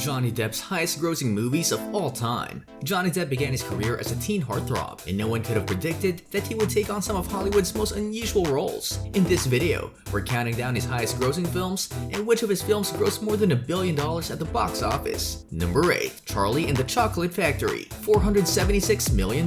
Johnny Depp's highest-grossing movies of all time. Johnny Depp began his career as a teen heartthrob, and no one could have predicted that he would take on some of Hollywood's most unusual roles. In this video, we're counting down his highest-grossing films and which of his films grossed more than $1 billion at the box office. Number 8. Charlie and the Chocolate Factory, $476 million.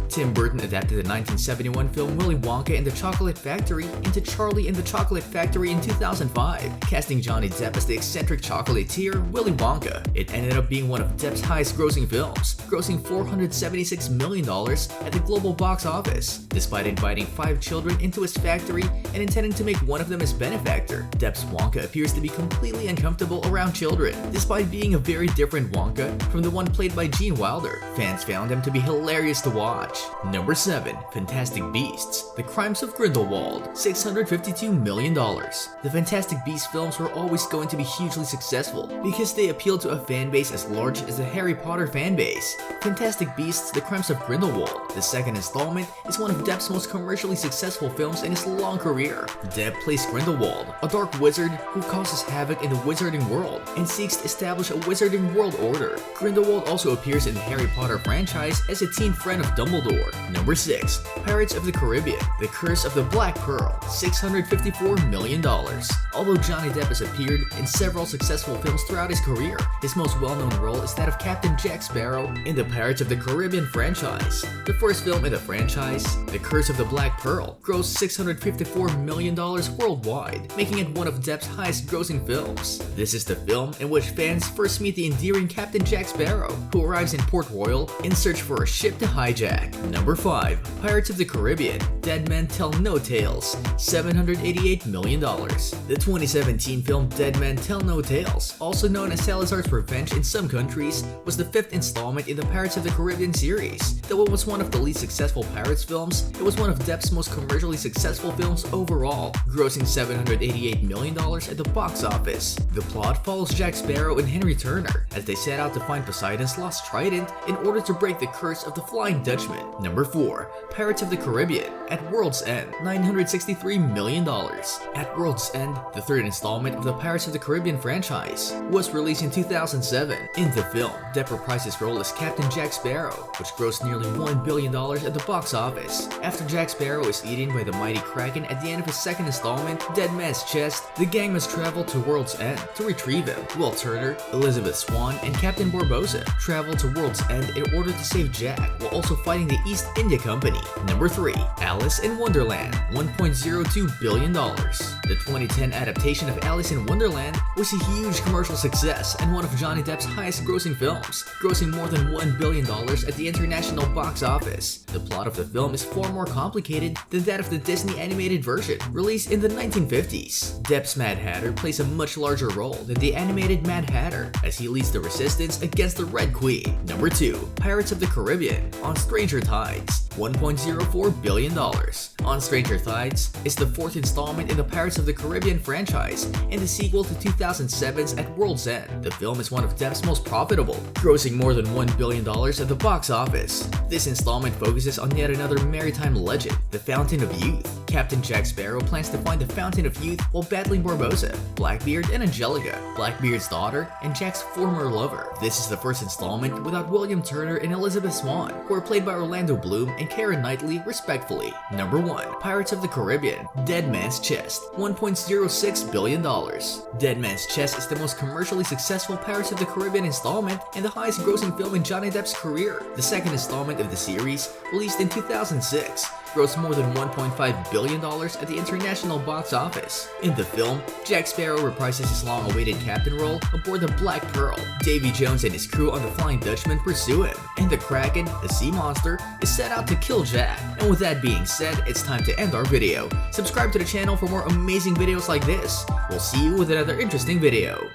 Tim Burton adapted the 1971 film Willy Wonka and the Chocolate Factory into Charlie and the Chocolate Factory in 2005, casting Johnny Depp as the eccentric chocolatier Willy Wonka. It ended up being one of Depp's highest-grossing films, grossing $476 million at the global box office. Despite inviting 5 children into his factory and intending to make one of them his benefactor, Depp's Wonka appears to be completely uncomfortable around children. Despite being a very different Wonka from the one played by Gene Wilder, fans found him to be hilarious to watch. Number 7. Fantastic Beasts: The Crimes of Grindelwald, $652 million. The Fantastic Beasts films were always going to be hugely successful because they appealed to a fanbase as large as the Harry Potter fanbase. Fantastic Beasts: The Crimes of Grindelwald, the second installment, is one of Depp's most commercially successful films in his long career. Depp plays Grindelwald, a dark wizard who causes havoc in the wizarding world and seeks to establish a wizarding world order. Grindelwald also appears in the Harry Potter franchise as a teen friend of Dumbledore. Number 6. Pirates of the Caribbean: The Curse of the Black Pearl, $654 million. Although Johnny Depp has appeared in several successful films throughout his career, his most well-known role is that of Captain Jack Sparrow in the Pirates of the Caribbean franchise. The first film in the franchise, The Curse of the Black Pearl, grossed $654 million worldwide, making it one of Depp's highest-grossing films. This is the film in which fans first meet the endearing Captain Jack Sparrow, who arrives in Port Royal in search for a ship to hijack. Number 5. Pirates of the Caribbean: Dead Men Tell No Tales, $788 million. The 2017 film Dead Men Tell No Tales, also known as Salazar's Revenge in some countries, was the 5th installment in the Pirates of the Caribbean series. Though it was one of the least successful Pirates films, it was one of Depp's most commercially successful films overall, grossing $788 million at the box office. The plot follows Jack Sparrow and Henry Turner as they set out to find Poseidon's lost trident in order to break the curse of the Flying Dutchman. Number 4. Pirates of the Caribbean: At World's End, $963 million. At World's End, the 3rd installment of the Pirates of the Caribbean franchise, was released in 2007. In the film, Depp reprised his role as Captain Jack Sparrow, which grossed nearly $1 billion at the box office. After Jack Sparrow is eaten by the mighty Kraken at the end of his 2nd installment, Dead Man's Chest, the gang must travel to World's End to retrieve him. Will Turner, Elizabeth Swann, and Captain Barbossa travel to World's End in order to save Jack, while also fighting the East India Company. Number 3. Alice in Wonderland, $1.02 billion. The 2010 adaptation of Alice in Wonderland was a huge commercial success and one of Johnny Depp's highest-grossing films, grossing more than $1 billion at the international box office. The plot of the film is far more complicated than that of the Disney animated version, released in the 1950s. Depp's Mad Hatter plays a much larger role than the animated Mad Hatter, as he leads the resistance against the Red Queen. Number 2. Pirates of the Caribbean: On Stranger Tides, $1.04 billion. On Stranger Tides is the 4th installment in the Pirates of the Caribbean franchise and the sequel to 2007's At World's End. The film is one of Depp's most profitable, grossing more than $1 billion at the box office. This installment focuses on yet another maritime legend, the Fountain of Youth. Captain Jack Sparrow plans to find the Fountain of Youth while battling Barbossa, Blackbeard, and Angelica, Blackbeard's daughter and Jack's former lover. This is the 1st installment without William Turner and Elizabeth Swann, who are played by Orlando Bloom and Keira Knightley respectively. Number 1. Pirates of the Caribbean: Dead Man's Chest, $1.06 billion. Dead Man's Chest is the most commercially successful Pirates of the Caribbean installment and the highest-grossing film in Johnny Depp's career. The 2nd installment of the series, released in 2006, grossed more than $1.5 billion at the international box office. In the film, Jack Sparrow reprises his long-awaited captain role aboard the Black Pearl. Davy Jones and his crew on the Flying Dutchman pursue him, and the Kraken, a sea monster, is set out to kill Jack. And with that being said, it's time to end our video. Subscribe to the channel for more amazing videos like this. We'll see you with another interesting video.